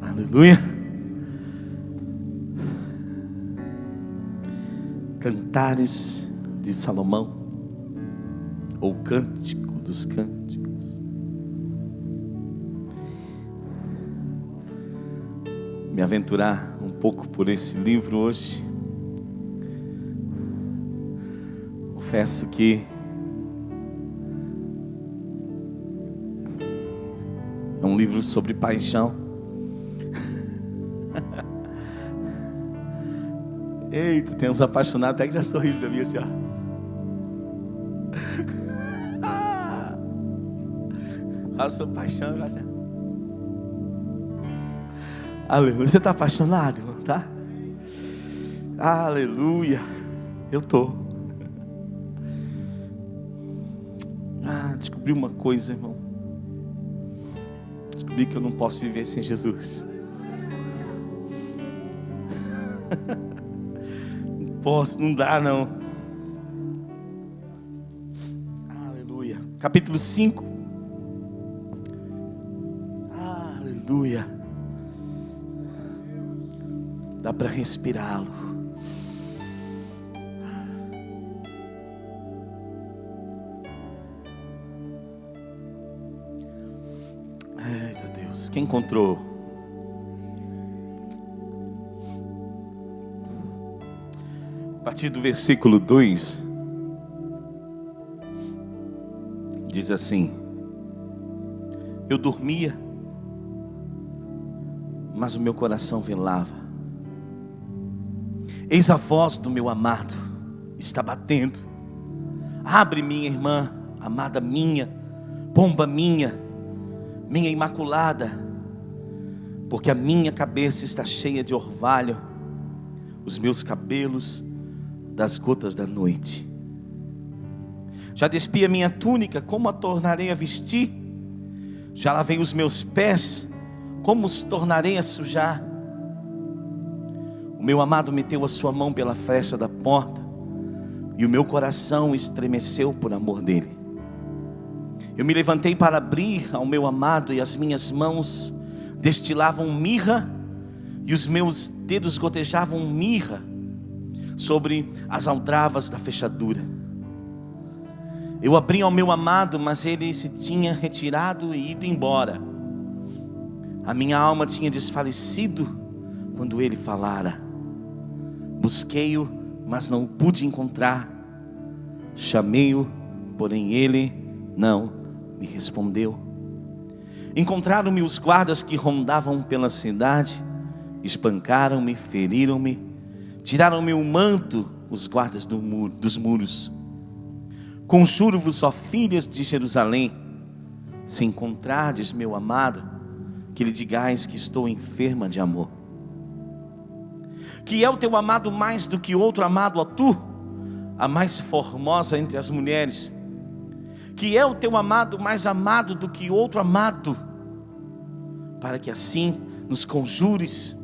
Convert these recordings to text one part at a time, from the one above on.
Aleluia. Cantares de Salomão, ou Cântico dos Cânticos. Me aventurar um pouco por esse livro hoje. Confesso que é um livro sobre paixão. Eita, tem uns apaixonados até que já sorriram pra mim assim, ó. Fala sobre paixão, já. Aleluia. Você está apaixonado, irmão, tá? Aleluia. Eu tô. Descobri uma coisa, irmão. Descobri que eu não posso viver sem Jesus. Não posso, não dá não. Aleluia. Capítulo 5. Aleluia. Dá para respirá-lo. Eita Deus, quem encontrou? A partir do versículo 2 diz assim: eu dormia, mas o meu coração velava. Eis a voz do meu amado está batendo. Abre, minha irmã, amada minha, pomba minha, minha imaculada, porque a minha cabeça está cheia de orvalho, os meus cabelos das gotas da noite. Já despi a minha túnica, como a tornarei a vestir? Já lavei os meus pés, como os tornarei a sujar? O meu amado meteu a sua mão pela fresta da porta, e o meu coração estremeceu por amor dele. Eu me levantei para abrir ao meu amado, e as minhas mãos destilavam mirra, e os meus dedos gotejavam mirra sobre as aldravas da fechadura. Eu abri ao meu amado, mas ele se tinha retirado e ido embora. A minha alma tinha desfalecido quando ele falara. Busquei-o, mas não o pude encontrar. Chamei-o, porém ele não me respondeu. Encontraram-me os guardas que rondavam pela cidade. Espancaram-me, feriram-me. Tiraram-me o manto, os guardas dos muros. Conjuro-vos, ó filhas de Jerusalém, se encontrardes meu amado, que lhe digais que estou enferma de amor. Que é o teu amado mais do que outro amado, ó tu, a mais formosa entre as mulheres? Que é o teu amado mais amado do que outro amado? Para que assim nos conjures.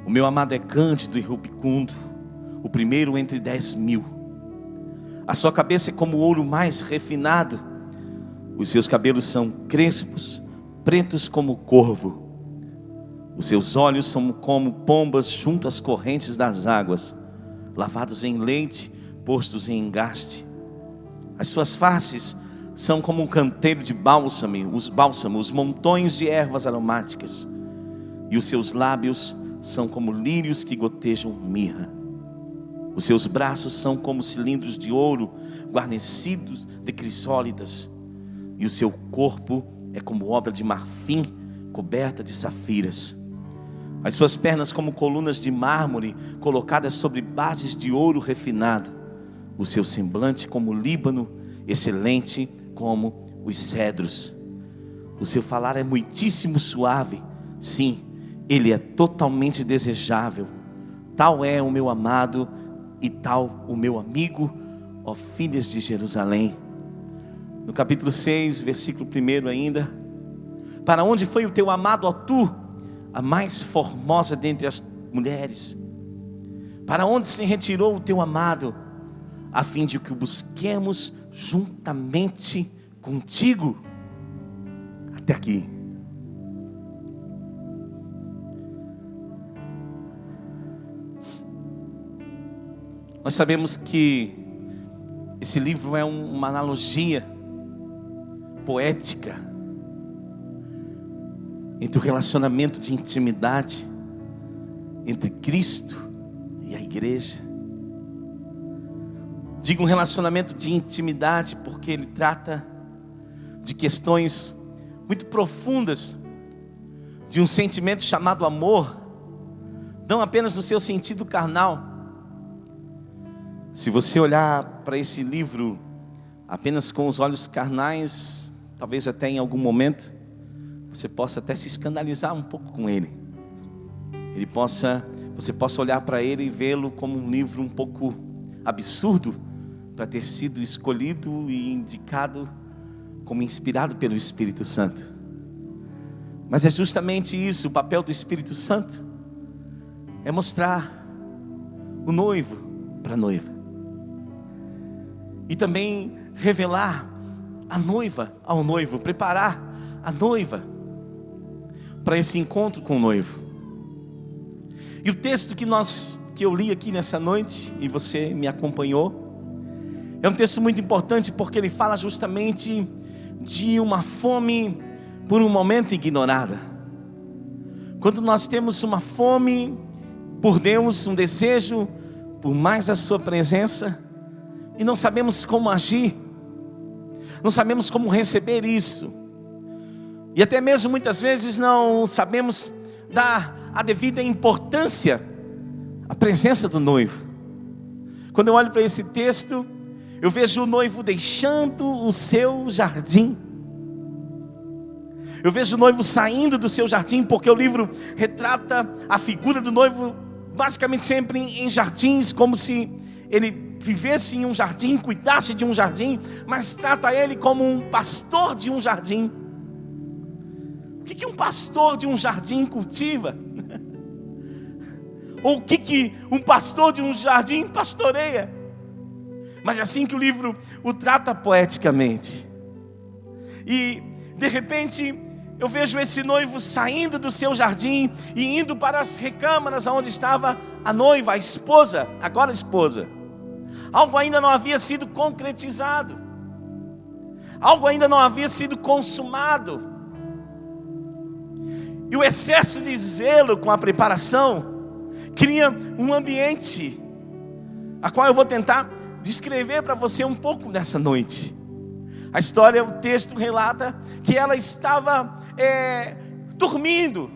O meu amado é cândido e rubicundo, o primeiro entre 10.000. A sua cabeça é como o ouro mais refinado. Os seus cabelos são crespos, pretos como o corvo. Os seus olhos são como pombas junto às correntes das águas, lavados em leite, postos em engaste. As suas faces são como um canteiro de bálsamo, os montões de ervas aromáticas. E os seus lábios são como lírios que gotejam mirra. Os seus braços são como cilindros de ouro, guarnecidos de crisólidas. E o seu corpo é como obra de marfim, coberta de safiras. As suas pernas como colunas de mármore, colocadas sobre bases de ouro refinado. O seu semblante como o Líbano, excelente como os cedros. O seu falar é muitíssimo suave. Sim, ele é totalmente desejável. Tal é o meu amado e tal o meu amigo, ó filhas de Jerusalém. No capítulo 6, versículo 1 ainda: para onde foi o teu amado, ó tu, a mais formosa dentre as mulheres? Para onde se retirou o teu amado, a fim de que o busquemos juntamente contigo? Até aqui. Nós sabemos que esse livro é uma analogia poética entre o relacionamento de intimidade entre Cristo e a igreja. Digo um relacionamento de intimidade porque ele trata de questões muito profundas, de um sentimento chamado amor, não apenas no seu sentido carnal. Se você olhar para esse livro apenas com os olhos carnais, talvez até em algum momento você possa até se escandalizar um pouco com ele. Você possa olhar para ele e vê-lo como um livro um pouco absurdo para ter sido escolhido e indicado como inspirado pelo Espírito Santo. Mas é justamente isso, o papel do Espírito Santo é mostrar o noivo para a noiva. E também revelar a noiva ao noivo, preparar a noiva para esse encontro com o noivo. E o texto que eu li aqui nessa noite, e você me acompanhou, é um texto muito importante porque ele fala justamente de uma fome por um momento ignorada. Quando nós temos uma fome por Deus, um desejo por mais da sua presença, e não sabemos como agir, não sabemos como receber isso, e até mesmo muitas vezes não sabemos dar a devida importância à presença do noivo. Quando eu olho para esse texto, eu vejo o noivo deixando o seu jardim. Eu vejo o noivo saindo do seu jardim, porque o livro retrata a figura do noivo basicamente sempre em jardins, como se ele vivesse em um jardim, cuidasse de um jardim, mas trata ele como um pastor de um jardim. O que um pastor de um jardim cultiva? Ou o que um pastor de um jardim pastoreia? Mas é assim que o livro o trata poeticamente. E de repente eu vejo esse noivo saindo do seu jardim e indo para as recâmaras onde estava a noiva, a esposa, agora a esposa. Algo ainda não havia sido concretizado, algo ainda não havia sido consumado. E o excesso de zelo com a preparação cria um ambiente, a qual eu vou tentar descrever para você um pouco nessa noite. A história, o texto relata que ela estava dormindo,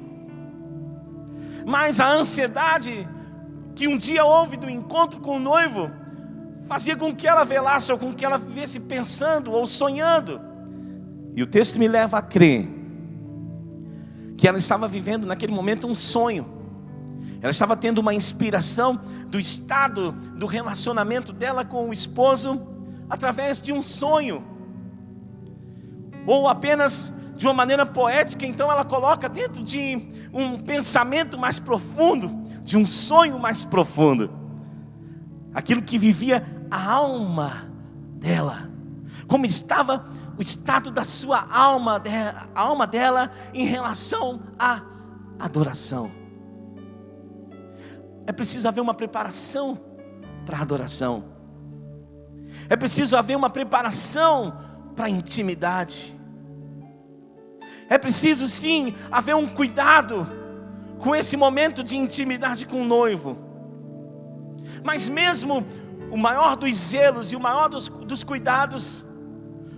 mas a ansiedade que um dia houve do encontro com o noivo fazia com que ela velasse, ou com que ela vivesse pensando ou sonhando. E o texto me leva a crer que ela estava vivendo naquele momento um sonho. Ela estava tendo uma inspiração do estado do relacionamento dela com o esposo através de um sonho, ou apenas de uma maneira poética. Então ela coloca dentro de um pensamento mais profundo, de um sonho mais profundo, aquilo que vivia a alma dela, como estava o estado da sua alma, a alma dela em relação à adoração. É preciso haver uma preparação para a adoração. É preciso haver uma preparação para a intimidade. É preciso sim haver um cuidado com esse momento de intimidade com o noivo. Mas mesmo o maior dos zelos e o maior dos cuidados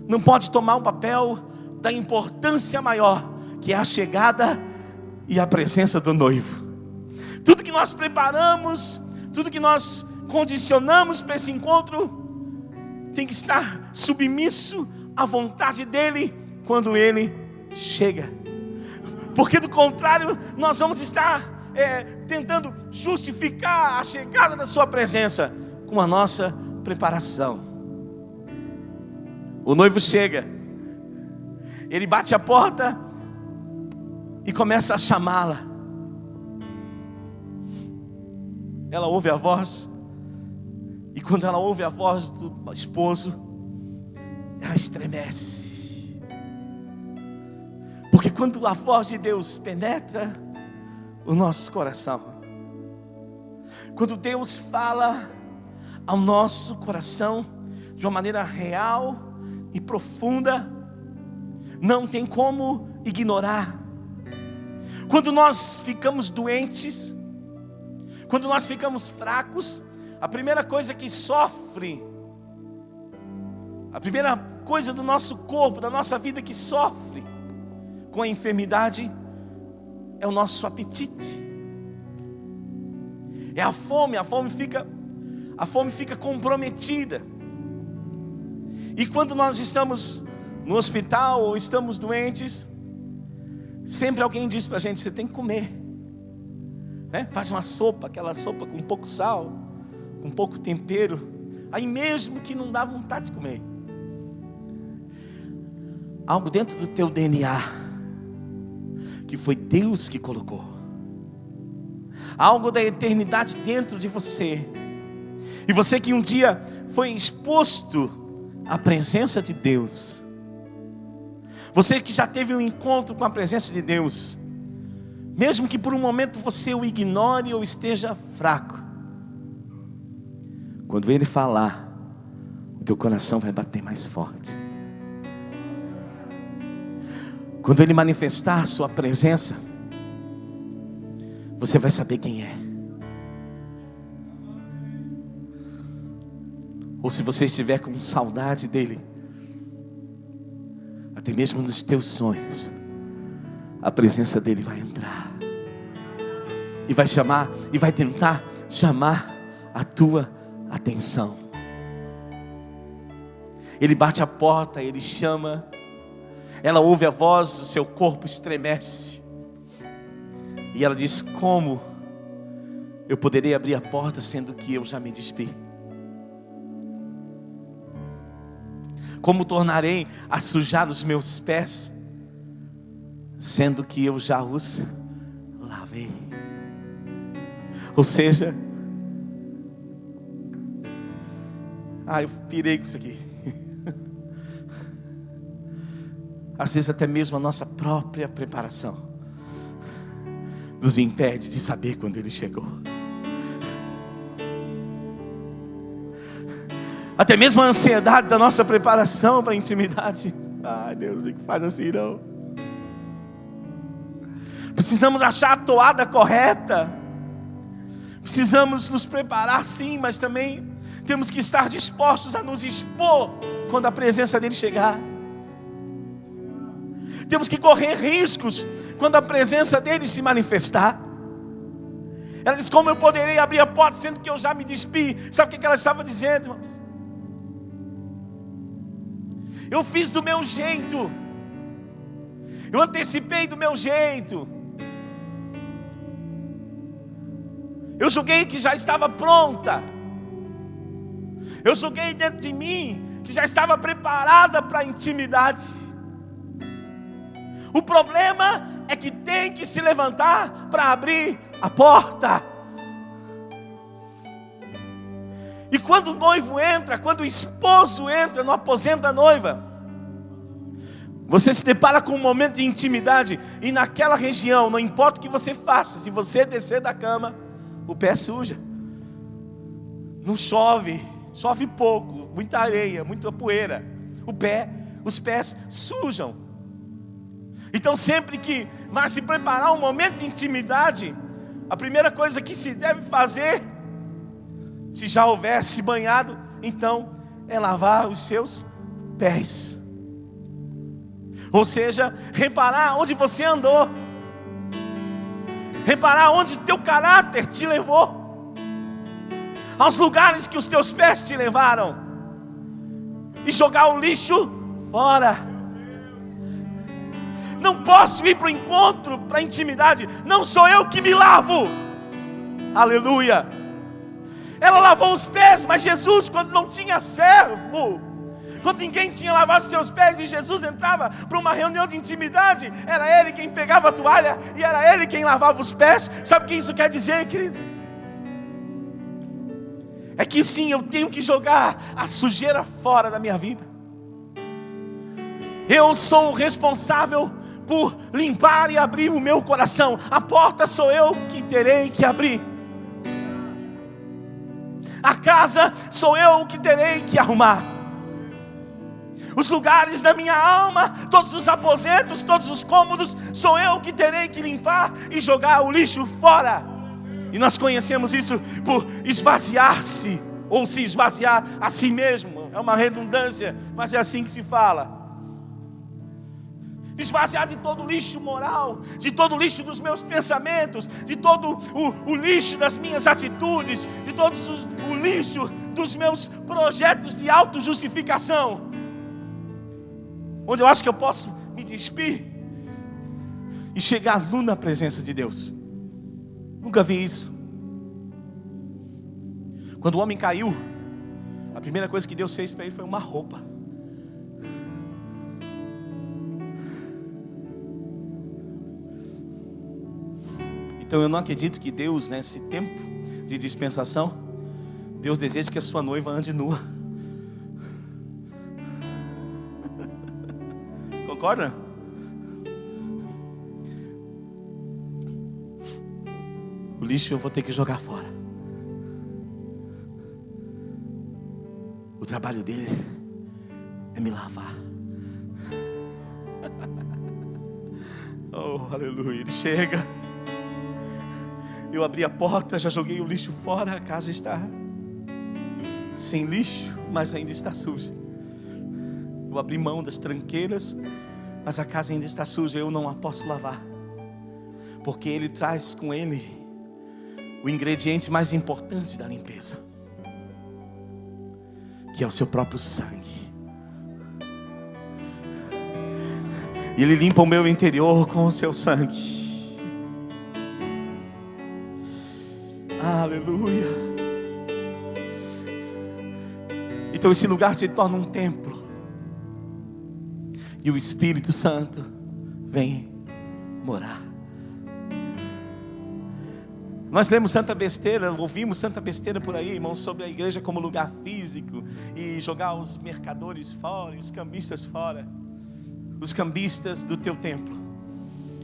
não pode tomar o papel da importância maior, que é a chegada e a presença do noivo. Tudo que nós preparamos, tudo que nós condicionamos para esse encontro, tem que estar submisso à vontade dele quando ele chega. Porque do contrário, nós vamos estar tentando justificar a chegada da sua presença com a nossa preparação. O noivo chega, ele bate a porta e começa a chamá-la. Ela ouve a voz, e quando ela ouve a voz do esposo, ela estremece. Porque quando a voz de Deus penetra o nosso coração, quando Deus fala ao nosso coração de uma maneira real e profunda. Não tem como ignorar. Quando nós ficamos doentes, quando nós ficamos fracos, a primeira coisa que sofre, a primeira coisa do nosso corpo, da nossa vida que sofre com a enfermidade, é o nosso apetite. É a fome fica comprometida. E quando nós estamos no hospital ou estamos doentes, sempre alguém diz pra gente: você tem que comer, né? Faz uma sopa, aquela sopa com pouco sal, com pouco tempero, aí mesmo que não dá vontade de comer. Algo dentro do teu DNA, que foi Deus que colocou, algo da eternidade dentro de você, e você que um dia foi exposto à presença de Deus, você que já teve um encontro com a presença de Deus, mesmo que por um momento você o ignore ou esteja fraco, quando Ele falar, o teu coração vai bater mais forte. Quando Ele manifestar a sua presença, você vai saber quem é. Ou se você estiver com saudade dEle, até mesmo nos teus sonhos, a presença dEle vai entrar e vai chamar, e vai tentar chamar a tua atenção. Ele bate a porta, Ele chama, ela ouve a voz, o seu corpo estremece, e ela diz: como eu poderei abrir a porta sendo que eu já me despi? Como tornarei a sujar os meus pés, sendo que eu já os lavei? Ou seja, eu pirei com isso aqui. Às vezes até mesmo a nossa própria preparação nos impede de saber quando Ele chegou. Até mesmo a ansiedade da nossa preparação para a intimidade. Deus, não faz assim não. Precisamos achar a toada correta. Precisamos nos preparar sim, mas também temos que estar dispostos a nos expor quando a presença dEle chegar. Temos que correr riscos quando a presença dEle se manifestar. Ela diz: como eu poderei abrir a porta sendo que eu já me despi? Sabe o que ela estava dizendo, irmãos? Eu fiz do meu jeito, eu antecipei do meu jeito, eu julguei que já estava pronta, eu julguei dentro de mim que já estava preparada para a intimidade. O problema é que tem que se levantar para abrir a porta. E quando o noivo entra, quando o esposo entra no aposento da noiva, você se depara com um momento de intimidade. E naquela região, não importa o que você faça, se você descer da cama, o pé suja. Não chove, chove pouco, muita areia, muita poeira, os pés sujam. Então sempre que vai se preparar um momento de intimidade, a primeira coisa que se deve fazer, se já houver se banhado, então é lavar os seus pés. Ou seja, reparar onde você andou, reparar onde o teu caráter te levou, aos lugares que os teus pés te levaram, e jogar o lixo fora. Não posso ir para o encontro, para a intimidade, não sou eu que me lavo. Aleluia. Ela lavou os pés, mas Jesus, quando não tinha servo, quando ninguém tinha lavado seus pés, e Jesus entrava para uma reunião de intimidade, era Ele quem pegava a toalha e era Ele quem lavava os pés. Sabe o que isso quer dizer, querido? É que sim, eu tenho que jogar a sujeira fora da minha vida. Eu sou o responsável por limpar e abrir o meu coração. A porta sou eu que terei que abrir. A casa sou eu que terei que arrumar. Os lugares da minha alma, todos os aposentos, todos os cômodos, sou eu que terei que limpar e jogar o lixo fora. E nós conhecemos isso por esvaziar-se, ou se esvaziar a si mesmo. É uma redundância, mas é assim que se fala. Esvaziar de todo o lixo moral, de todo o lixo dos meus pensamentos, de todo o lixo das minhas atitudes, de todo o lixo dos meus projetos de autojustificação. Onde eu acho que eu posso me despir e chegar nu na presença de Deus. Nunca vi isso. Quando o homem caiu, a primeira coisa que Deus fez para ele foi uma roupa. Então eu não acredito que Deus, nesse tempo de dispensação, Deus deseja que a sua noiva ande nua. Concorda? O lixo eu vou ter que jogar fora. O trabalho dele é me lavar. Oh, aleluia. Ele chega. Eu abri a porta, já joguei o lixo fora. A casa está sem lixo, mas ainda está suja. Eu abri mão das tranqueiras, mas a casa ainda está suja. Eu não a posso lavar, porque Ele traz com Ele o ingrediente mais importante da limpeza, que é o seu próprio sangue. E Ele limpa o meu interior com o seu sangue. Aleluia. Então esse lugar se torna um templo, e o Espírito Santo vem morar. Nós lemos tanta besteira, ouvimos tanta besteira por aí, irmãos, sobre a igreja como lugar físico, e jogar os mercadores fora, e os cambistas fora. Os cambistas do teu templo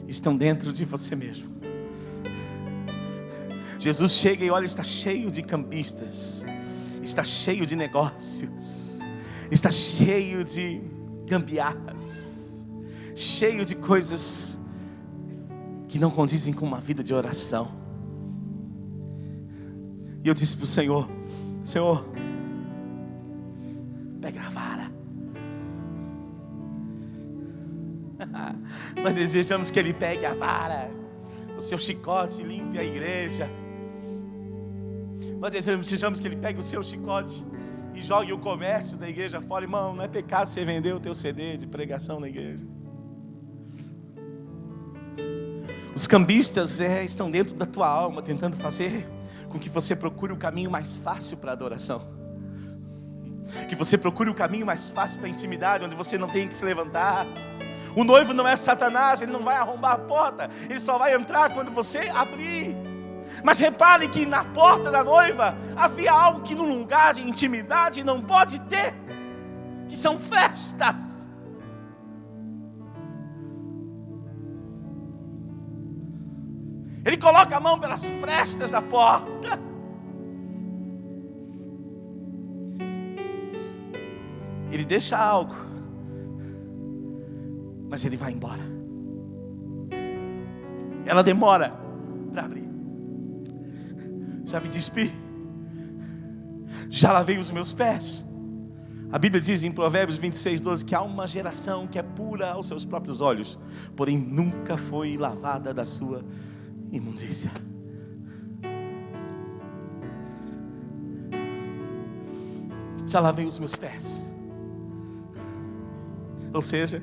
estão dentro de você mesmo. Jesus chega e olha, está cheio de cambistas, está cheio de negócios, está cheio de gambiarras, cheio de coisas que não condizem com uma vida de oração. E eu disse para o Senhor: Senhor, pega a vara. Nós desejamos que Ele pegue a vara, o seu chicote, e limpe a igreja. Nós desejamos que Ele pegue o seu chicote e jogue o comércio da igreja fora. Irmão, não é pecado você vender o teu CD de pregação na igreja. Os cambistas estão dentro da tua alma, tentando fazer com que você procure o caminho mais fácil para a adoração, que você procure o caminho mais fácil para a intimidade, onde você não tem que se levantar. O noivo não é Satanás, ele não vai arrombar a porta, ele só vai entrar quando você abrir. Mas repare que na porta da noiva havia algo que num lugar de intimidade não pode ter, que são festas. Ele coloca a mão pelas frestas da porta. Ele deixa algo, mas ele vai embora. Ela demora para abrir. Já me despi, já lavei os meus pés. A Bíblia diz em Provérbios 26:12 que há uma geração que é pura aos seus próprios olhos, porém nunca foi lavada da sua imundícia. Já lavei os meus pés. Ou seja,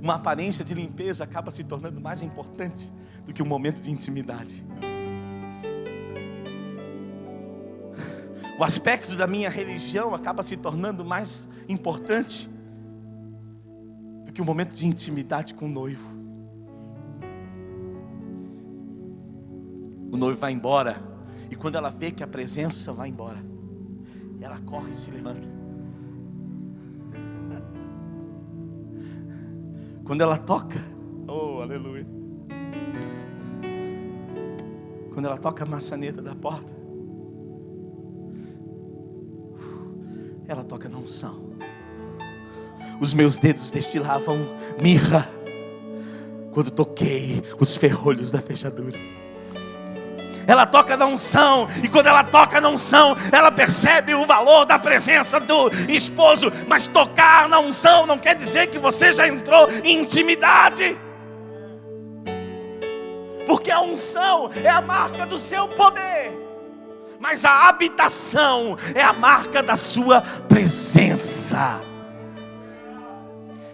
uma aparência de limpeza acaba se tornando mais importante do que um momento de intimidade. O aspecto da minha religião acaba se tornando mais importante do que um momento de intimidade com o noivo. O noivo vai embora, e quando ela vê que a presença vai embora, ela corre e se levanta. Quando ela toca, oh aleluia, quando ela toca a maçaneta da porta, ela toca na unção. Os meus dedos destilavam mirra quando toquei os ferrolhos da fechadura. Ela toca na unção, e quando ela toca na unção, ela percebe o valor da presença do esposo. Mas tocar na unção não quer dizer que você já entrou em intimidade, porque a unção é a marca do seu poder, mas a habitação é a marca da sua presença.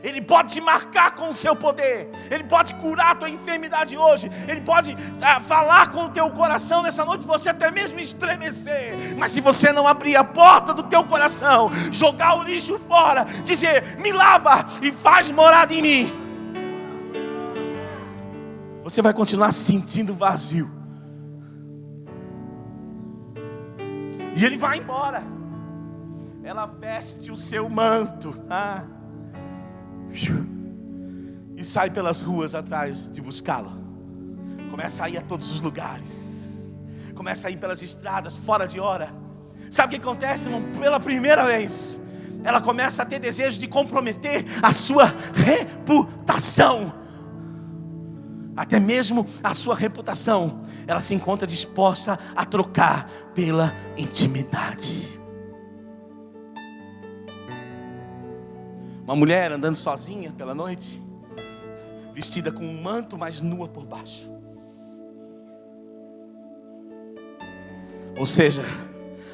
Ele pode te marcar com o seu poder. Ele pode curar a tua enfermidade hoje. Ele pode falar com o teu coração nessa noite, você até mesmo estremecer. Mas se você não abrir a porta do teu coração, jogar o lixo fora, dizer, me lava e faz morada em mim, você vai continuar sentindo vazio. E ele vai embora. Ela veste o seu manto. E sai pelas ruas atrás de buscá-lo. Começa a ir a todos os lugares. Começa a ir pelas estradas, fora de hora. Sabe o que acontece, irmão? Pela primeira vez, ela começa a ter desejo de comprometer a sua reputação. Até mesmo a sua reputação, ela se encontra disposta a trocar pela intimidade. Uma mulher andando sozinha pela noite, vestida com um manto, mas nua por baixo. Ou seja,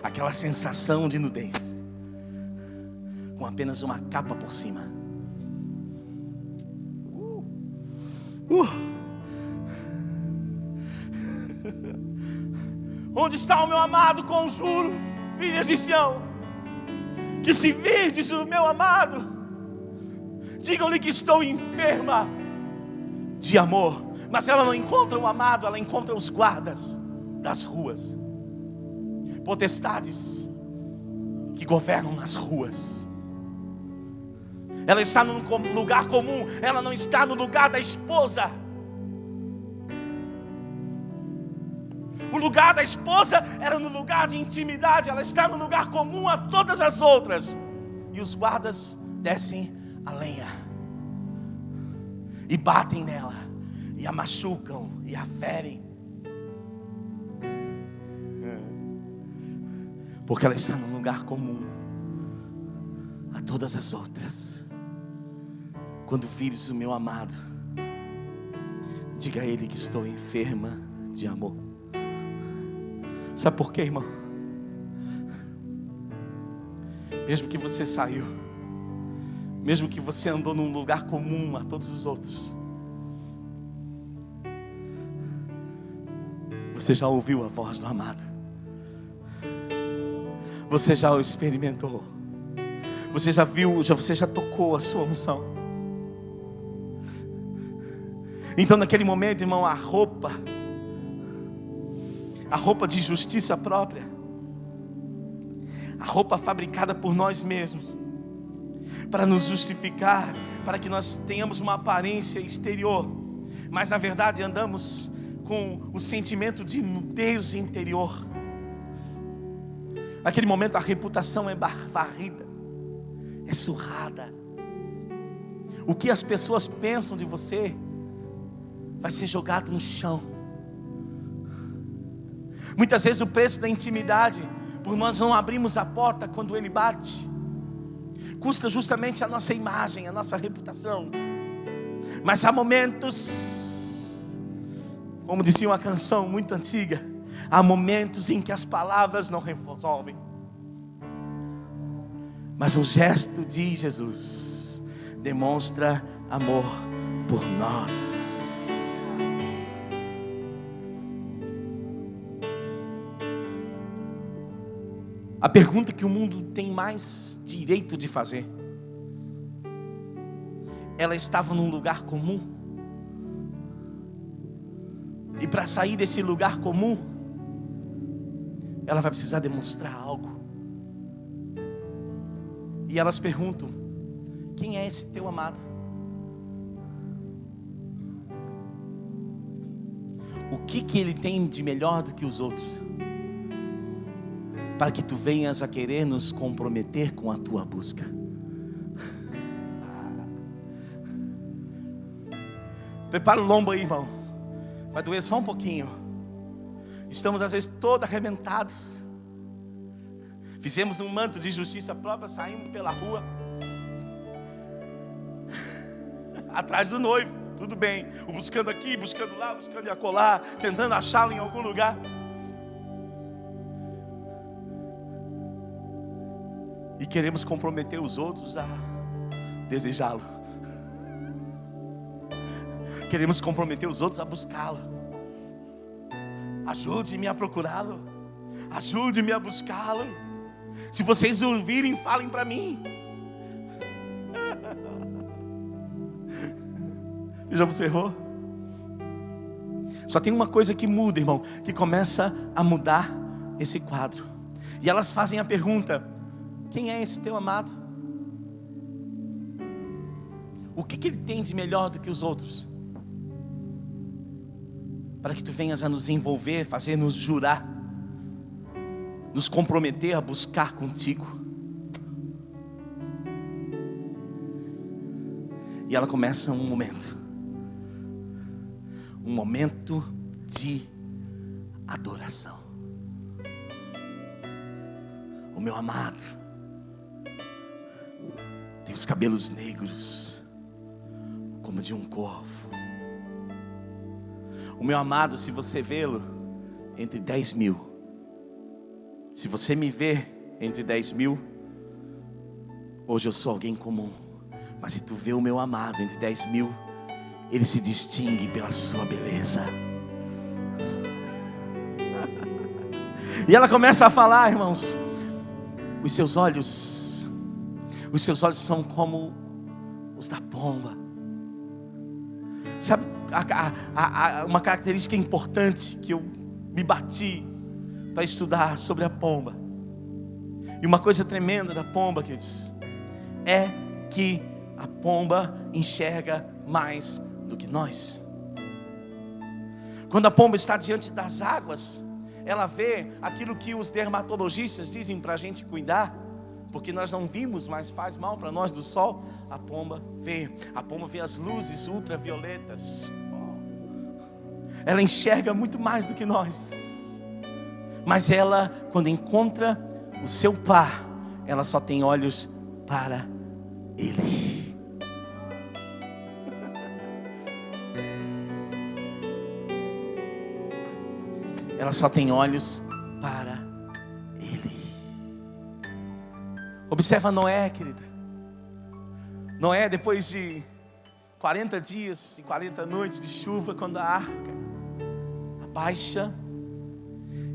aquela sensação de nudez, com apenas uma capa por cima. Onde está o meu amado? Conjuro, filhas de Sião, que se virdes o meu amado, digam-lhe que estou enferma de amor. Mas ela não encontra o amado, ela encontra os guardas das ruas, potestades que governam nas ruas. Ela está num lugar comum, ela não está no lugar da esposa. O lugar da esposa era no lugar de intimidade, ela está no lugar comum a todas as outras. E os guardas descem a lenha e batem nela, e a machucam, e a ferem, porque ela está num lugar comum a todas as outras. Quando vires o meu amado, diga a ele que estou enferma de amor. Sabe por quê, irmão? Mesmo que você saiu, mesmo que você andou num lugar comum a todos os outros, você já ouviu a voz do amado. Você já o experimentou. Você já viu, você já tocou a sua unção. Então naquele momento, irmão, a roupa de justiça própria, a roupa fabricada por nós mesmos, para nos justificar, para que nós tenhamos uma aparência exterior, mas na verdade andamos com o sentimento de nudez interior. Naquele momento a reputação é varrida, é surrada. O que as pessoas pensam de você vai ser jogado no chão. Muitas vezes o preço da intimidade, por nós não abrirmos a porta quando ele bate, custa justamente a nossa imagem, a nossa reputação. Mas há momentos, como dizia uma canção muito antiga, há momentos em que as palavras não resolvem, mas o gesto de Jesus demonstra amor por nós. A pergunta que o mundo tem mais direito de fazer: ela estava num lugar comum, e para sair desse lugar comum, ela vai precisar demonstrar algo. E elas perguntam: quem é esse teu amado? O que ele tem de melhor do que os outros, para que tu venhas a querer nos comprometer com a tua busca. Prepara o lombo aí, irmão. Vai doer só um pouquinho. Estamos às vezes todos arrebentados. Fizemos um manto de justiça própria, saímos pela rua atrás do noivo, tudo bem, buscando aqui, buscando lá, buscando acolá, tentando achá-lo em algum lugar. E queremos comprometer os outros a desejá-lo. Queremos comprometer os outros a buscá-lo. Ajude-me a procurá-lo. Ajude-me a buscá-lo. Se vocês ouvirem, falem para mim. Você já observou? Só tem uma coisa que muda, irmão, que começa a mudar esse quadro. E elas fazem a pergunta: quem é esse teu amado? O que ele tem de melhor do que os outros? Para que tu venhas a nos envolver, fazer-nos jurar, nos comprometer a buscar contigo. E ela começa um momento de adoração. O meu amado tem os cabelos negros como de um corvo. O meu amado, se você vê-lo, entre 10 mil. Se você me vê entre 10 mil, hoje eu sou alguém comum. Mas se tu vê o meu amado entre 10 mil, ele se distingue pela sua beleza. E ela começa a falar, irmãos: os seus olhos são como os da pomba. Sabe, uma característica importante que eu me bati para estudar sobre a pomba. E uma coisa tremenda da pomba, queridos, é que a pomba enxerga mais do que nós. Quando a pomba está diante das águas, ela vê aquilo que os dermatologistas dizem para a gente cuidar, porque nós não vimos, mas faz mal para nós do sol. A pomba vê as luzes ultravioletas. Ela enxerga muito mais do que nós. Mas ela, quando encontra o seu par, ela só tem olhos para ele. Ela só tem olhos para ele. Observa Noé, querido. Noé, depois de 40 dias e 40 noites de chuva, quando a arca abaixa,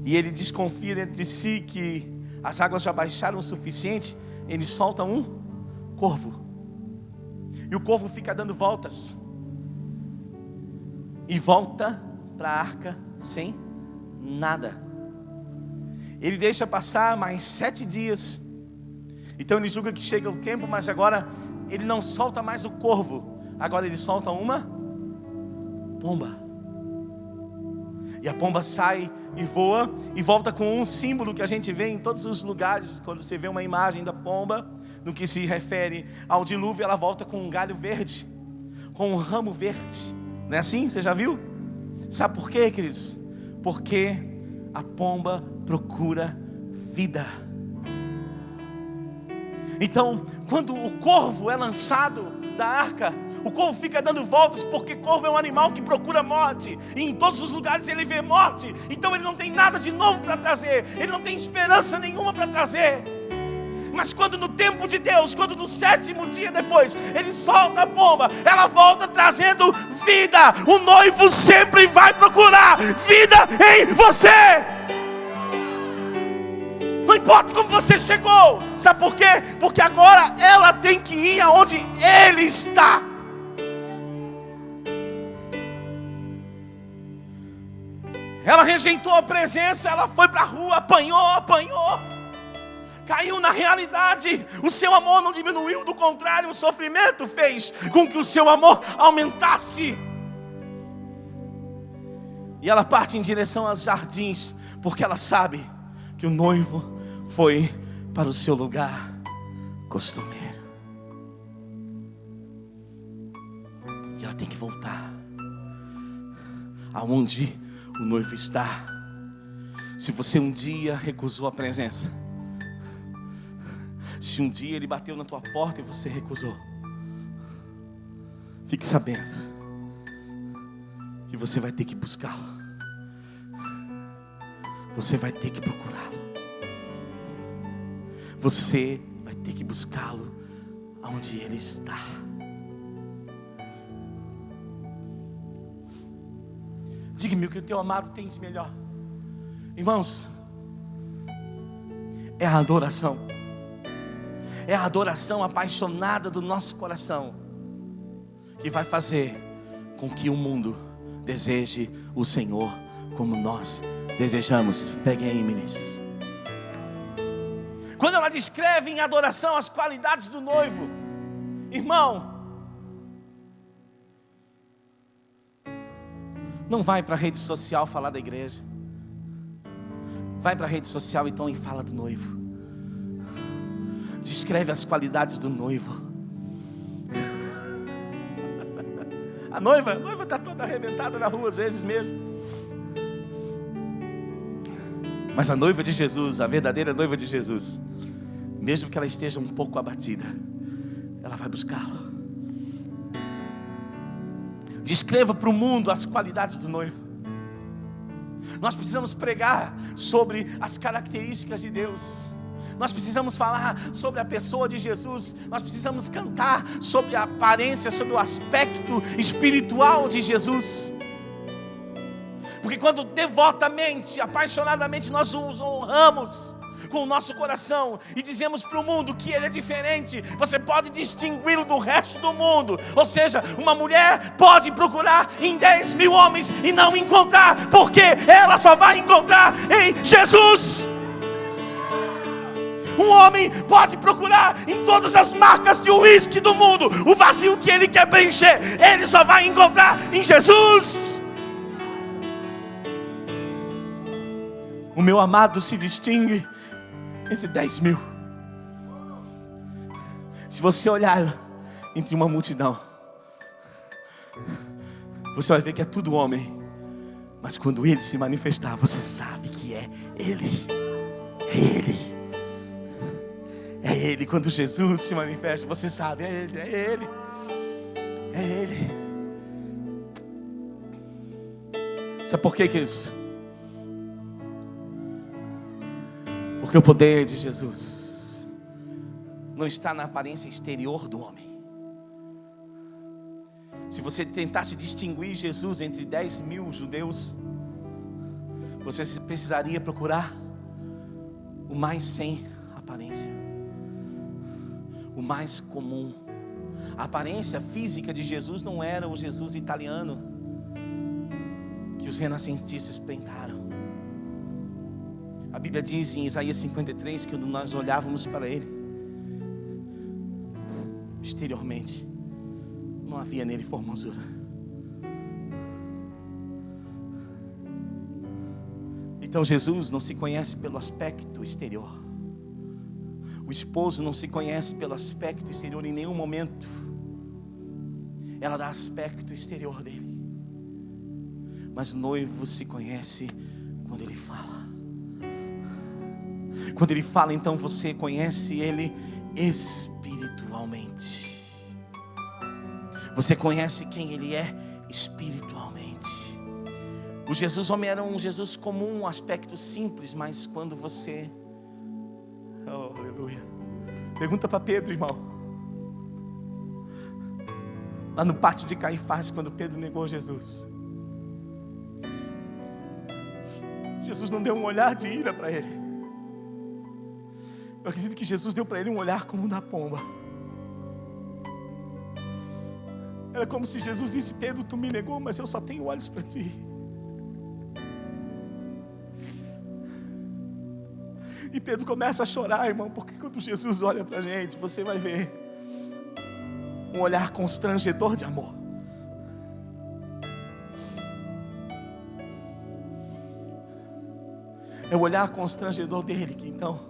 e ele desconfia dentro de si que as águas já baixaram o suficiente, ele solta um corvo. E o corvo fica dando voltas. E volta para a arca sem nada. Ele deixa passar mais 7 dias. Então ele julga que chega o tempo, mas agora ele não solta mais o corvo. Agora ele solta uma pomba. E a pomba sai e voa e volta com um símbolo que a gente vê em todos os lugares. Quando você vê uma imagem da pomba, no que se refere ao dilúvio, ela volta com um galho verde, com um ramo verde. Não é assim? Você já viu? Sabe por quê, queridos? Porque a pomba procura vida. Então, quando o corvo é lançado da arca, o corvo fica dando voltas, porque corvo é um animal que procura morte, e em todos os lugares ele vê morte. Então ele não tem nada de novo para trazer, ele não tem esperança nenhuma para trazer. Mas quando no tempo de Deus, quando no 7º dia depois, ele solta a pomba, ela volta trazendo vida. O noivo sempre vai procurar vida em você. Não importa como você chegou. Sabe por quê? Porque agora ela tem que ir aonde ele está. Ela rejeitou a presença, ela foi para a rua, apanhou. Caiu na realidade. O seu amor não diminuiu, do contrário, o sofrimento fez com que o seu amor aumentasse. E ela parte em direção aos jardins, porque ela sabe que o noivo foi para o seu lugar costumeiro. E ela tem que voltar aonde o noivo está. Se você um dia recusou a presença, se um dia ele bateu na tua porta e você recusou, fique sabendo que você vai ter que buscá-lo. Você vai ter que procurá-lo. Você vai ter que buscá-lo aonde ele está. Diga-me o que o teu amado tem de melhor. Irmãos, é a adoração. É a adoração apaixonada do nosso coração que vai fazer com que o mundo deseje o Senhor como nós desejamos. Peguem aí, ministros. Quando ela descreve em adoração as qualidades do noivo, irmão, não vai para a rede social falar da igreja. Vai para a rede social então e fala do noivo. Descreve as qualidades do noivo. A noiva está toda arrebentada na rua às vezes mesmo. Mas a noiva de Jesus, a verdadeira noiva de Jesus, mesmo que ela esteja um pouco abatida, ela vai buscá-lo. Descreva para o mundo as qualidades do noivo. Nós precisamos pregar sobre as características de Deus. Nós precisamos falar sobre a pessoa de Jesus. Nós precisamos cantar sobre a aparência, sobre o aspecto espiritual de Jesus. Porque quando devotamente, apaixonadamente nós os honramos com o nosso coração e dizemos para o mundo que ele é diferente, você pode distingui-lo do resto do mundo. Ou seja, uma mulher pode procurar em 10.000 homens e não encontrar, porque ela só vai encontrar em Jesus. Um homem pode procurar em todas as marcas de uísque do mundo, o vazio que ele quer preencher, ele só vai encontrar em Jesus. O meu amado se distingue entre 10.000. Se você olhar entre uma multidão, você vai ver que é tudo homem. Mas quando ele se manifestar, você sabe que é ele. É ele. É ele. Quando Jesus se manifesta, você sabe, é ele, é ele. É ele. Sabe por quê, queridos? Porque o poder de Jesus não está na aparência exterior do homem. Se você tentasse distinguir Jesus entre 10.000 judeus, você precisaria procurar o mais sem aparência, o mais comum. A aparência física de Jesus não era o Jesus italiano que os renascentistas pintaram. A Bíblia diz em Isaías 53 que quando nós olhávamos para ele, exteriormente, não havia nele formosura. Então Jesus não se conhece pelo aspecto exterior. O esposo não se conhece pelo aspecto exterior em nenhum momento. Ela dá aspecto exterior dele. Mas o noivo se conhece quando ele fala. Quando ele fala, então você conhece ele espiritualmente. Você conhece quem ele é espiritualmente. O Jesus homem era um Jesus comum, um aspecto simples, mas quando você... Oh, aleluia. Pergunta para Pedro, irmão. Lá no pátio de Caifás, quando Pedro negou Jesus, Jesus não deu um olhar de ira para ele. Eu acredito que Jesus deu para ele um olhar como o da pomba. Era como se Jesus disse: Pedro, tu me negou, mas eu só tenho olhos para ti. E Pedro começa a chorar, irmão, porque quando Jesus olha para a gente, você vai ver um olhar constrangedor de amor. É o olhar constrangedor dele que então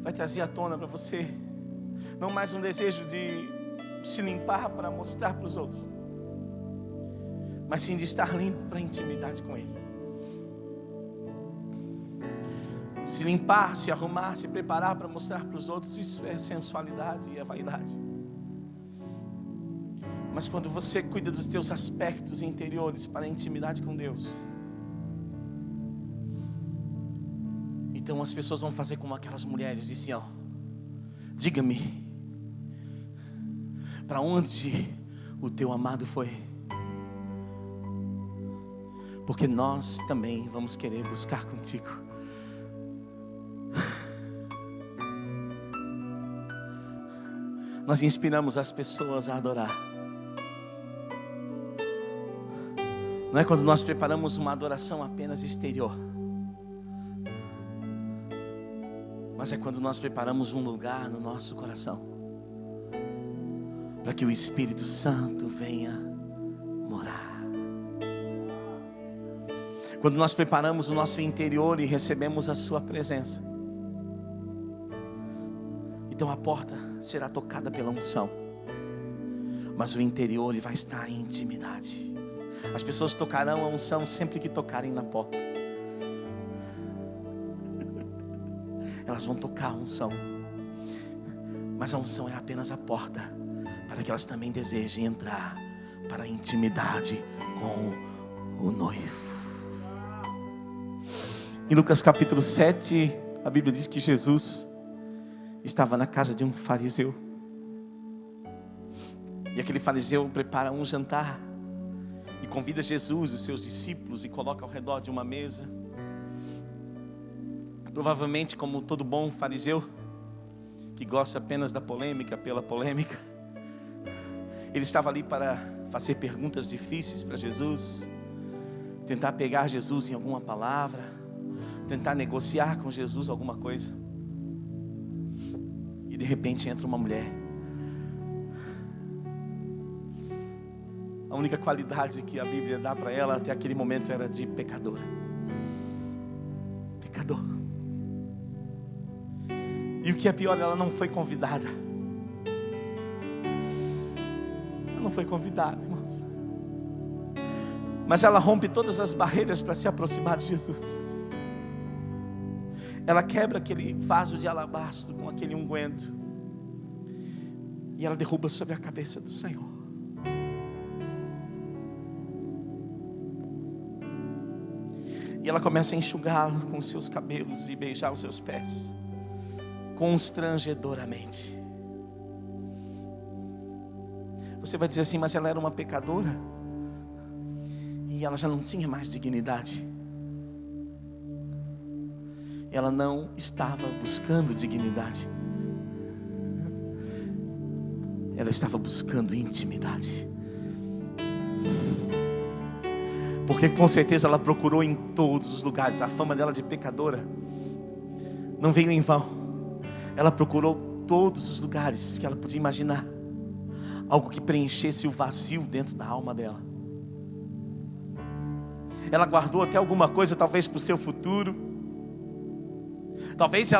vai trazer à tona para você não mais um desejo de se limpar para mostrar para os outros, mas sim de estar limpo para a intimidade com Ele. Se limpar, se arrumar, se preparar para mostrar para os outros, isso é sensualidade e é vaidade. Mas quando você cuida dos teus aspectos interiores para a intimidade com Deus, então as pessoas vão fazer como aquelas mulheres, disse, ó, diga-me, para onde o teu amado foi? Porque nós também vamos querer buscar contigo. Nós inspiramos as pessoas a adorar. Não é quando nós preparamos uma adoração apenas exterior, mas é quando nós preparamos um lugar no nosso coração para que o Espírito Santo venha morar. Quando nós preparamos o nosso interior e recebemos a sua presença, então a porta será tocada pela unção, mas o interior vai estar em intimidade. As pessoas tocarão a unção sempre que tocarem na porta. Elas vão tocar a unção, mas a unção é apenas a porta para que elas também desejem entrar para a intimidade com o noivo. Em Lucas capítulo 7, a Bíblia diz que Jesus estava na casa de um fariseu, e aquele fariseu prepara um jantar e convida Jesus e os seus discípulos e coloca ao redor de uma mesa. Provavelmente, como todo bom fariseu que gosta apenas da polêmica pela polêmica, ele estava ali para fazer perguntas difíceis para Jesus, tentar pegar Jesus em alguma palavra, tentar negociar com Jesus alguma coisa. E de repente entra uma mulher. A única qualidade que a Bíblia dá para ela até aquele momento era de pecadora. Pecador. E o que é pior, ela não foi convidada. Ela não foi convidada, irmãos. Mas ela rompe todas as barreiras para se aproximar de Jesus. Ela quebra aquele vaso de alabastro com aquele unguento, e ela derruba sobre a cabeça do Senhor. E ela começa a enxugá-lo com os seus cabelos e beijar os seus pés, constrangedoramente. Você vai dizer assim, mas ela era uma pecadora e ela já não tinha mais dignidade. Ela não estava buscando dignidade, ela estava buscando intimidade. Porque com certeza ela procurou em todos os lugares. A fama dela de pecadora não veio em vão. Ela procurou todos os lugares que ela podia imaginar, algo que preenchesse o vazio dentro da alma dela. Ela guardou até alguma coisa, talvez para o seu futuro. Talvez se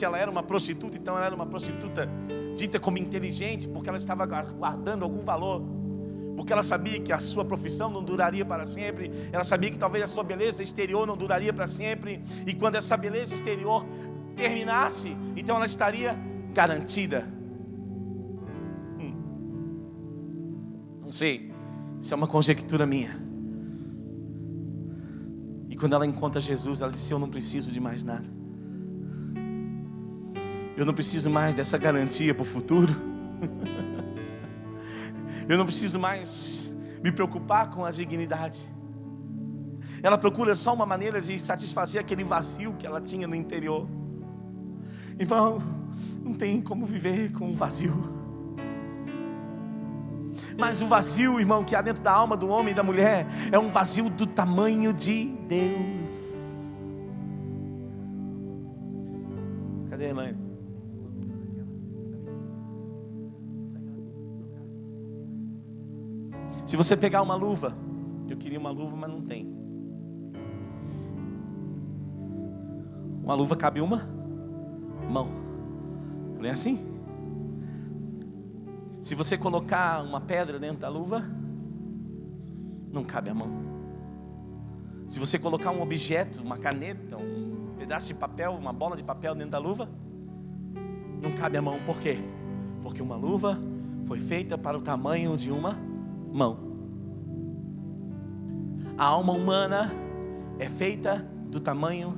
ela era uma prostituta, então ela era uma prostituta dita como inteligente, porque ela estava guardando algum valor, porque ela sabia que a sua profissão não duraria para sempre. Ela sabia que talvez a sua beleza exterior não duraria para sempre, e quando essa beleza exterior terminasse, então ela estaria garantida. Não sei, isso é uma conjectura minha. E quando ela encontra Jesus, ela disse, eu não preciso de mais nada. Eu não preciso mais dessa garantia para o futuro. Eu não preciso mais me preocupar com a dignidade. Ela procura só uma maneira de satisfazer aquele vazio que ela tinha no interior. Irmão, não tem como viver com um vazio. Mas o vazio, irmão, que há dentro da alma do homem e da mulher é um vazio do tamanho de Deus. Cadê a Elaine? Se você pegar uma luva, eu queria uma luva, mas não tem. Uma luva cabe uma mão. Não é assim? Se você colocar uma pedra dentro da luva, não cabe a mão. Se você colocar um objeto, uma caneta, um pedaço de papel, uma bola de papel dentro da luva, não cabe a mão. Por quê? Porque uma luva foi feita para o tamanho de uma mão. A alma humana é feita do tamanho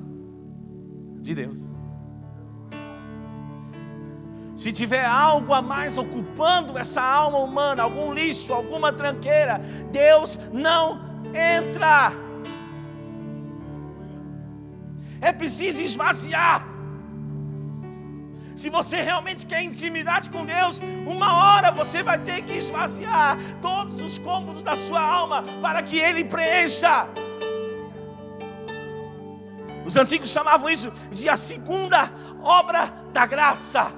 de Deus. Se tiver algo a mais ocupando essa alma humana, algum lixo, alguma tranqueira, Deus não entra. É preciso esvaziar. Se você realmente quer intimidade com Deus, uma hora você vai ter que esvaziar todos os cômodos da sua alma para que Ele preencha. Os antigos chamavam isso de a segunda obra da graça.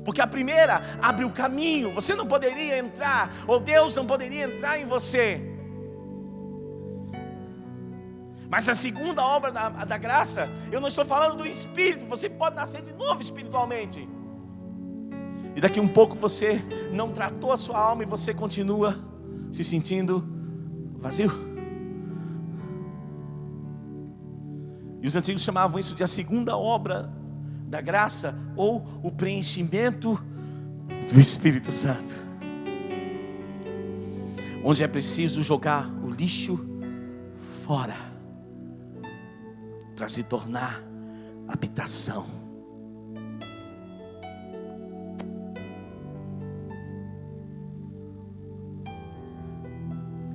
Porque a primeira abre o caminho, você não poderia entrar, ou Deus não poderia entrar em você. Mas a segunda obra da graça, eu não estou falando do Espírito, você pode nascer de novo espiritualmente. E daqui um pouco você não tratou a sua alma e você continua se sentindo vazio. E os antigos chamavam isso de a segunda obra da graça, ou o preenchimento do Espírito Santo, onde é preciso jogar o lixo fora para se tornar habitação.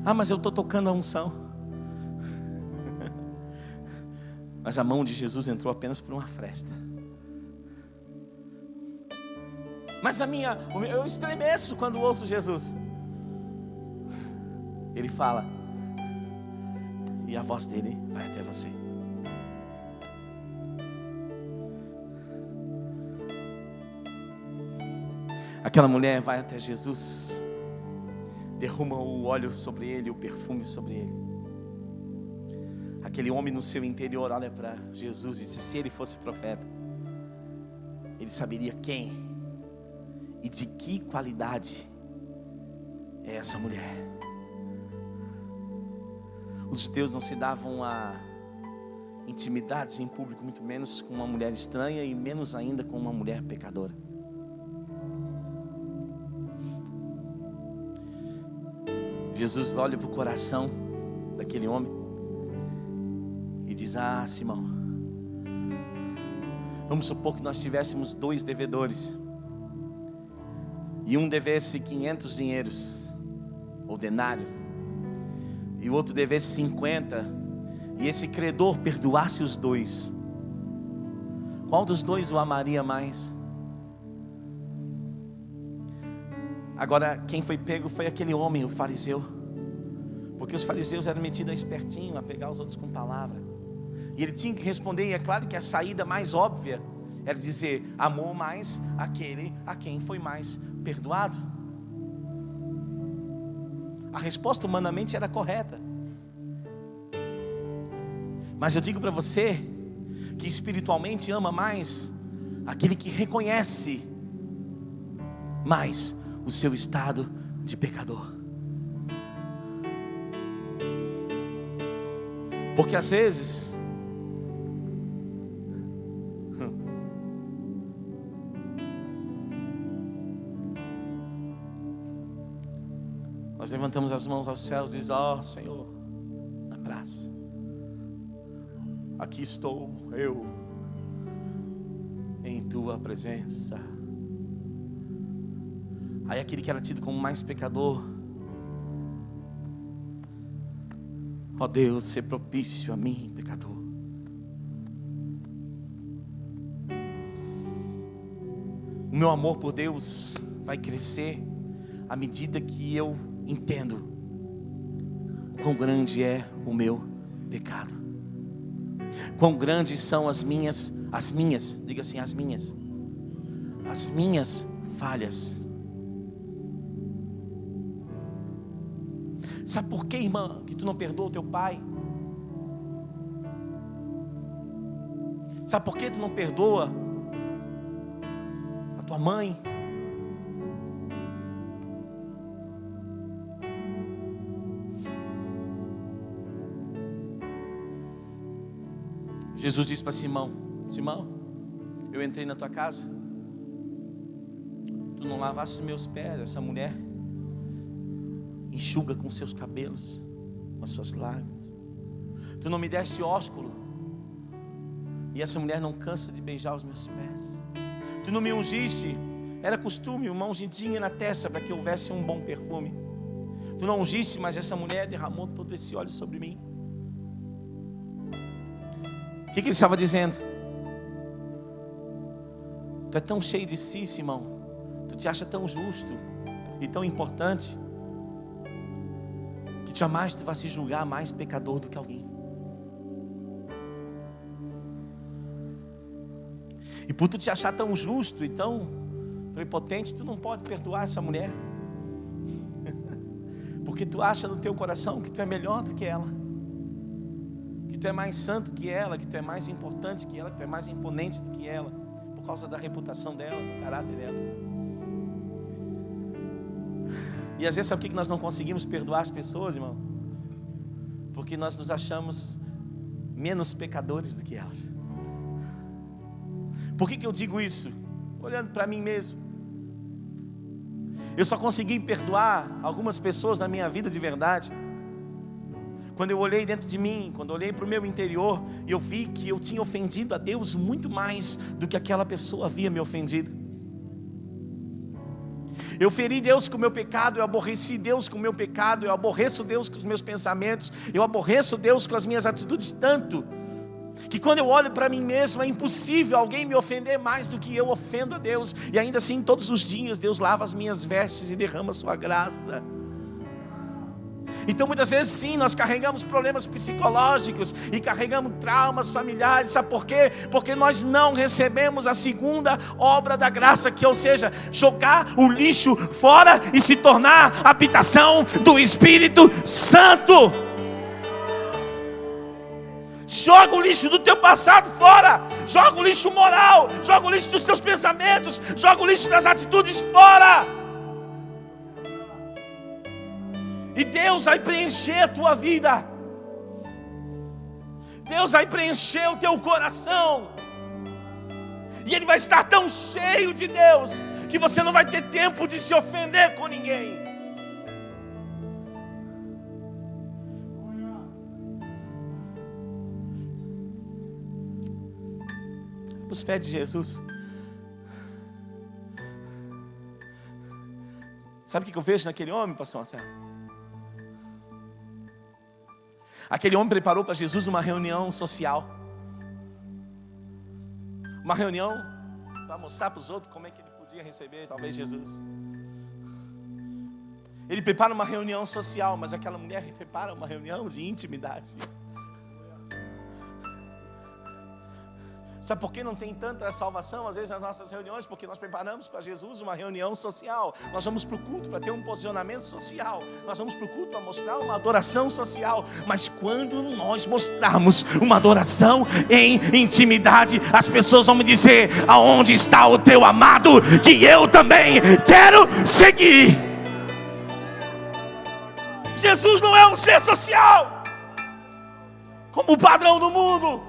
Ah, mas eu estou tocando a unção. Mas a mão de Jesus entrou apenas por uma fresta. Mas eu estremeço quando ouço Jesus. Ele fala, e a voz dele vai até você. Aquela mulher vai até Jesus, derrama o óleo sobre ele, o perfume sobre ele. Aquele homem no seu interior olha para Jesus e diz: se ele fosse profeta, ele saberia quem e de que qualidade é essa mulher. Os judeus não se davam a intimidades em público, muito menos com uma mulher estranha e menos ainda com uma mulher pecadora. Jesus olha para o coração daquele homem e diz: ah, Simão, vamos supor que nós tivéssemos 2 devedores, e um devesse 500 dinheiros ou denários, e o outro devesse 50, e esse credor perdoasse os 2. Qual dos 2 o amaria mais? Agora, quem foi pego foi aquele homem, o fariseu, porque os fariseus eram metidos a espertinho, a pegar os outros com palavra, e ele tinha que responder. E é claro que a saída mais óbvia era dizer: amou mais aquele a quem foi mais perdoado. A resposta humanamente era correta. Mas eu digo para você que espiritualmente ama mais aquele que reconhece mais o seu estado de pecador. Porque às vezes nós levantamos as mãos aos céus e diz: ó Senhor, na praça, aqui estou eu em tua presença. Aí aquele que era tido como mais pecador: ó Deus, ser propício a mim, pecador. O meu amor por Deus vai crescer à medida que eu entendo quão grande é o meu pecado, quão grandes são as minhas, diga assim, as minhas falhas. Sabe por que, irmã, que tu não perdoa o teu pai? Sabe por que tu não perdoa tua mãe. Jesus disse para Simão: Simão, eu entrei na tua casa, tu não lavaste os meus pés. Essa mulher enxuga com seus cabelos as suas lágrimas. Tu não me deste ósculo, e essa mulher não cansa de beijar os meus pés. Tu não me ungiste, era costume uma ungidinha na testa para que houvesse um bom perfume. Tu não ungiste, mas essa mulher derramou todo esse óleo sobre mim. O que ele estava dizendo? Tu é tão cheio de si, Simão. Tu te acha tão justo e tão importante, que jamais tu vai se julgar mais pecador do que alguém. E por tu te achar tão justo e tão prepotente, tu não pode perdoar essa mulher. Porque tu acha no teu coração que tu é melhor do que ela, que tu é mais santo que ela, que tu é mais importante que ela, que tu é mais imponente do que ela, por causa da reputação dela, do caráter dela. E às vezes sabe por que nós não conseguimos perdoar as pessoas, irmão? Porque nós nos achamos menos pecadores do que elas. Por que eu digo isso? Olhando para mim mesmo. Eu só consegui perdoar algumas pessoas na minha vida de verdade quando eu olhei dentro de mim, quando eu olhei para o meu interior, e eu vi que eu tinha ofendido a Deus muito mais do que aquela pessoa havia me ofendido. Eu feri Deus com o meu pecado, eu aborreci Deus com o meu pecado, eu aborreço Deus com os meus pensamentos, eu aborreço Deus com as minhas atitudes tanto, que quando eu olho para mim mesmo, é impossível alguém me ofender mais do que eu ofendo a Deus. E ainda assim, todos os dias, Deus lava as minhas vestes e derrama a sua graça. Então muitas vezes sim, nós carregamos problemas psicológicos e carregamos traumas familiares. Sabe por quê? Porque nós não recebemos a segunda obra da graça, que ou seja, jogar o lixo fora e se tornar habitação do Espírito Santo. Joga o lixo do teu passado fora, joga o lixo moral, joga o lixo dos teus pensamentos, joga o lixo das atitudes fora. E Deus vai preencher a tua vida. Deus vai preencher o teu coração. E Ele vai estar tão cheio de Deus que você não vai ter tempo de se ofender com ninguém. Os pés de Jesus. Sabe o que eu vejo naquele homem, pastor Marcelo? Aquele homem preparou para Jesus uma reunião social. Uma reunião para mostrar para os outros como é que ele podia receber talvez Jesus. Ele prepara uma reunião social, mas aquela mulher prepara uma reunião de intimidade. Sabe por que não tem tanta salvação às vezes nas nossas reuniões? Porque nós preparamos para Jesus uma reunião social. Nós vamos para o culto para ter um posicionamento social. Nós vamos para o culto para mostrar uma adoração social. Mas quando nós mostrarmos uma adoração em intimidade, as pessoas vão me dizer: aonde está o teu amado, que eu também quero seguir? Jesus não é um ser social como o padrão do mundo.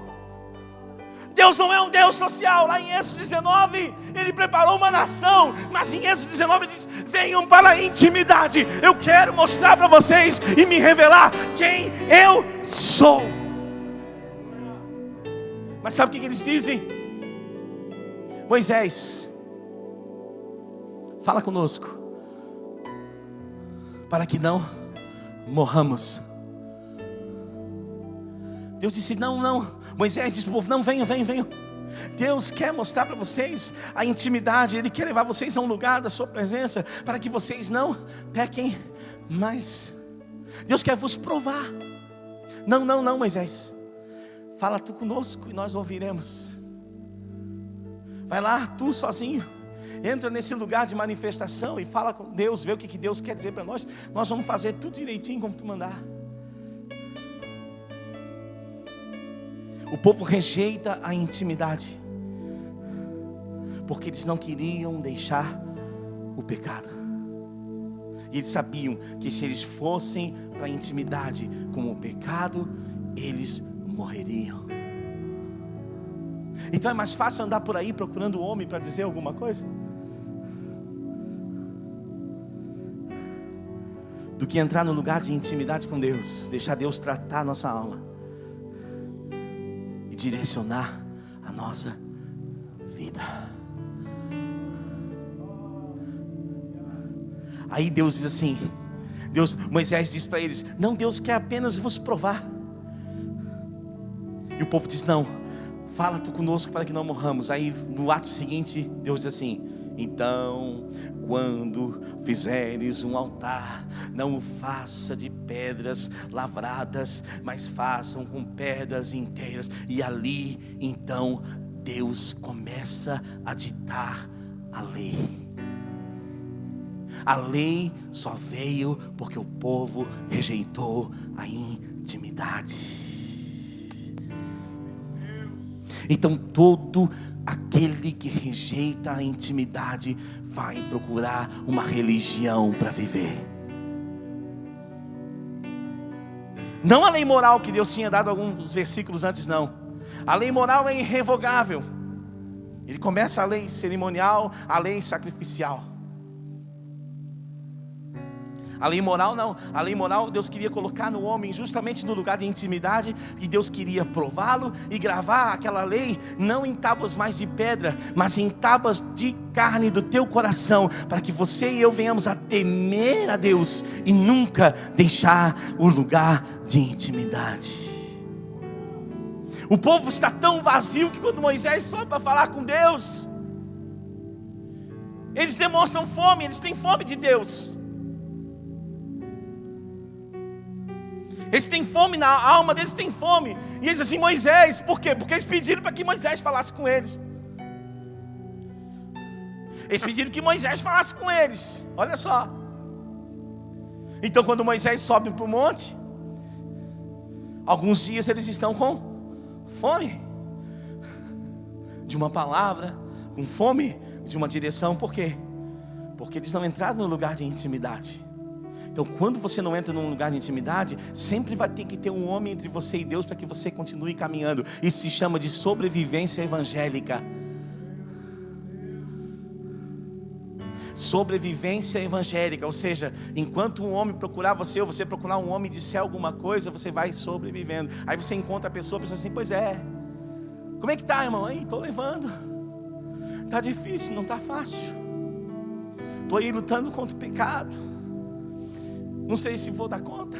Deus não é um Deus social. Lá em Êxodo 19, Ele preparou uma nação, mas em Êxodo 19 Ele diz: venham para a intimidade. Eu quero mostrar para vocês e me revelar quem eu sou. Mas sabe o que eles dizem? Moisés, fala conosco, para que não morramos. Deus disse: não. Moisés disse para o povo: não, venham. Deus quer mostrar para vocês a intimidade. Ele quer levar vocês a um lugar da sua presença, para que vocês não pequem mais. Deus quer vos provar. Não, Moisés, fala tu conosco e nós ouviremos. Vai lá, tu sozinho, entra nesse lugar de manifestação e fala com Deus, vê o que Deus quer dizer para nós. Nós vamos fazer tudo direitinho como tu mandar. O povo rejeita a intimidade. porque eles não queriam deixar o pecado. E eles sabiam que se eles fossem para a intimidade com o pecado, eles morreriam. Então é mais fácil andar por aí procurando o homem para dizer alguma coisa, do que entrar no lugar de intimidade com Deus, deixar Deus tratar a nossa alma e direcionar a nossa vida. Aí Deus diz assim, Moisés diz para eles: não, Deus quer apenas vos provar. E o povo diz: não, fala tu conosco para que não morramos. Aí no ato seguinte Deus diz assim: então, quando fizeres um altar, não o faça de pedras lavradas, mas façam com pedras inteiras. E ali então Deus começa a ditar a lei. A lei só veio porque o povo rejeitou a intimidade. Então todo aquele que rejeita a intimidade vai procurar uma religião para viver. Não a lei moral que Deus tinha dado alguns versículos antes, não. A lei moral é irrevogável. Ele começa a lei cerimonial, a lei sacrificial. A lei moral não, a lei moral Deus queria colocar no homem justamente no lugar de intimidade, e Deus queria prová-lo e gravar aquela lei não em tábuas mais de pedra, mas em tábuas de carne do teu coração, para que você e eu venhamos a temer a Deus e nunca deixar o lugar de intimidade. O povo está tão vazio que quando Moisés sobe para falar com Deus, eles demonstram fome, eles têm fome de Deus. Eles têm fome, na alma deles tem fome. E eles dizem assim: Moisés, por quê? Porque eles pediram para que Moisés falasse com eles. Eles pediram que Moisés falasse com eles. Olha só. Então quando Moisés sobe para o monte, alguns dias eles estão com fome de uma palavra, com fome de uma direção. Por quê? Porque eles não entraram no lugar de intimidade. Então quando você não entra num lugar de intimidade, sempre vai ter que ter um homem entre você e Deus para que você continue caminhando. Isso se chama de sobrevivência evangélica. Sobrevivência evangélica, ou seja, enquanto um homem procurar você, ou você procurar um homem disser alguma coisa, você vai sobrevivendo. Aí você encontra a pessoa assim: pois é, como é que tá, irmão? Aí, estou levando. Tá difícil, não tá fácil. Estou aí lutando contra o pecado. Não sei se vou dar conta.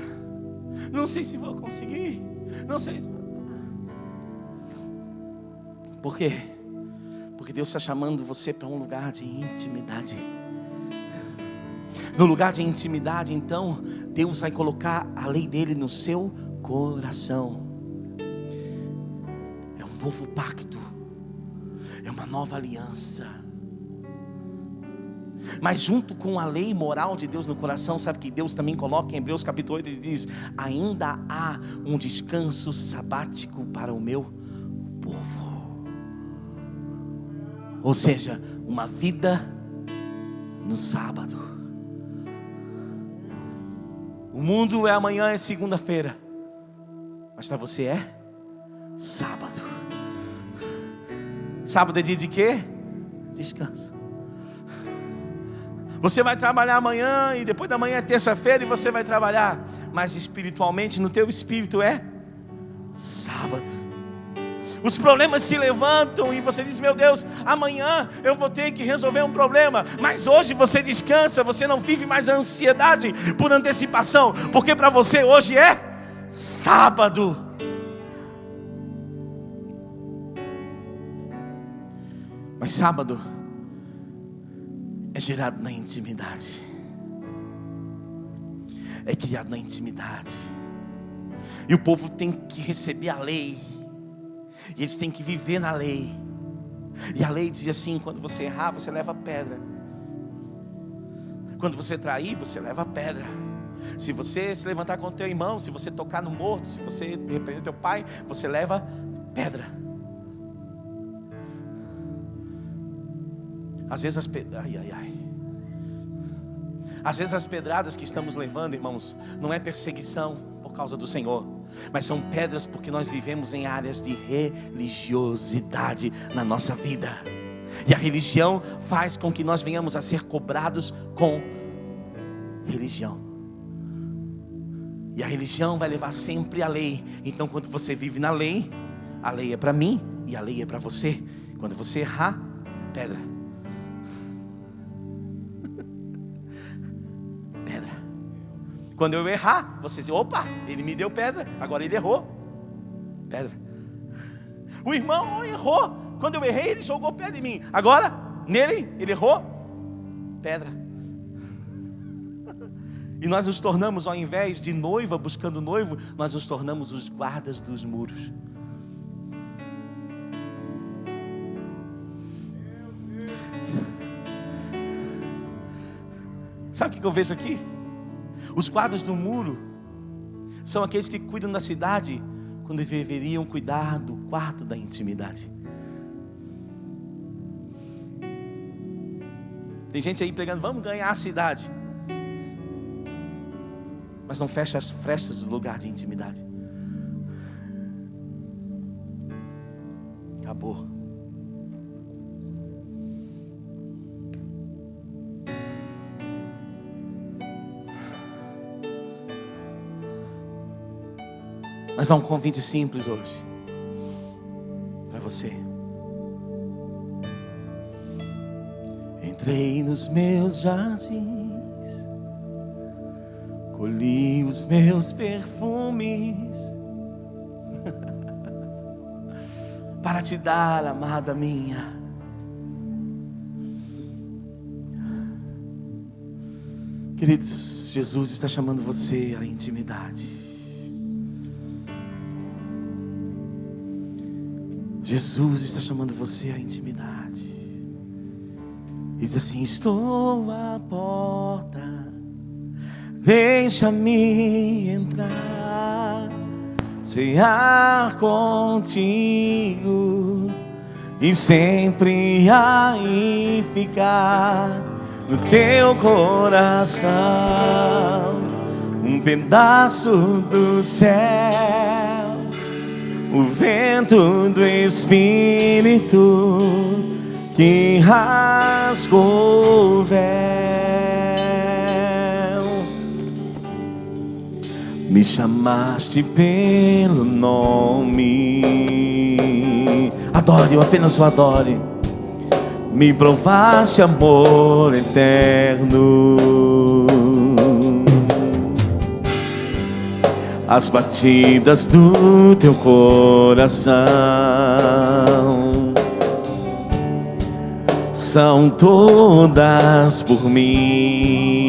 Não sei se vou conseguir. Não sei. Por quê? Porque Deus está chamando você para um lugar de intimidade. No lugar de intimidade, então, Deus vai colocar a lei dele no seu coração. É um novo pacto. É uma nova aliança. Mas junto com a lei moral de Deus no coração, sabe que Deus também coloca em Hebreus capítulo 8, ele diz: ainda há um descanso sabático para o meu povo. Ou seja, uma vida no sábado. O mundo é amanhã, é segunda-feira, mas para você é sábado. Sábado é dia de quê? Descanso. Você vai trabalhar amanhã e depois da manhã é terça-feira e você vai trabalhar, mas espiritualmente no teu espírito é sábado. Os problemas se levantam e você diz: meu Deus, amanhã eu vou ter que resolver um problema. Mas hoje você descansa, você não vive mais a ansiedade por antecipação, porque para você hoje é sábado. Mas sábado é gerado na intimidade. É criado na intimidade. E o povo tem que receber a lei. E eles têm que viver na lei. E a lei diz assim: quando você errar, você leva pedra. Quando você trair, você leva pedra. Se você se levantar contra o teu irmão, se você tocar no morto, se você repreender teu pai, você leva pedra. Às vezes Às vezes as pedradas que estamos levando, irmãos, não é perseguição por causa do Senhor, mas são pedras porque nós vivemos em áreas de religiosidade na nossa vida. E a religião faz com que nós venhamos a ser cobrados com religião. E a religião vai levar sempre a lei. Então quando você vive na lei, a lei é para mim e a lei é para você. Quando você errar, pedra. Pedra. Quando eu errar, você diz: opa, ele me deu pedra, agora ele errou. Pedra. O irmão errou. Quando eu errei, ele jogou pedra em mim. Agora, nele, ele errou. Pedra. E nós nos tornamos, ao invés de noiva buscando noivo, nós nos tornamos os guardas dos muros. Sabe o que eu vejo aqui? Os guardas do muro são aqueles que cuidam da cidade quando deveriam cuidar do quarto da intimidade. Tem gente aí pregando: vamos ganhar a cidade, mas não fecha as frestas do lugar de intimidade. Acabou. Mas há um convite simples hoje para você. Entrei nos meus jardins, colhi os meus perfumes para te dar, amada minha. Queridos, Jesus está chamando você à intimidade. Jesus está chamando você à intimidade. Ele diz assim: estou à porta, deixa-me entrar, cear contigo e sempre aí ficar no teu coração, um pedaço do céu, o vento do Espírito que rasgou o véu. Me chamaste pelo nome, adore, eu apenas o adore. Me provaste amor eterno, as batidas do teu coração são todas por mim.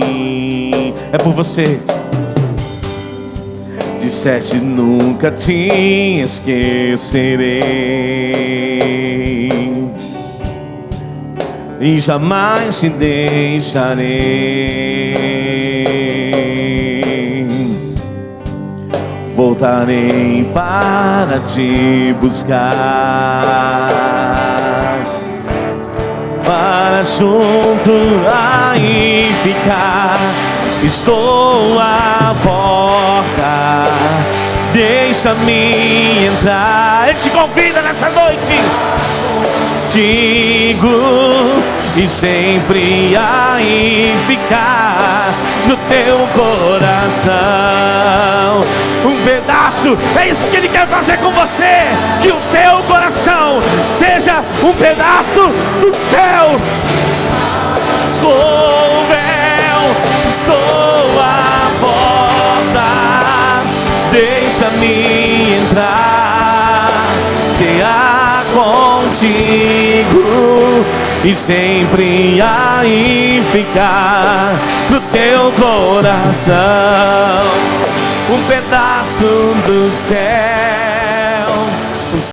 É por você. Disseste: nunca te esquecerei e jamais te deixarei. Voltarei para te buscar, para junto aí ficar. Estou à porta, deixa-me entrar. Ele te convida nessa noite. Digo, e sempre aí ficar no teu coração, um pedaço. É isso que Ele quer fazer com você. Que o teu coração seja um pedaço do céu. Estou o véu, estou à porta, deixa-me entrar, cear contigo e sempre aí ficar no teu coração, um pedaço do céu.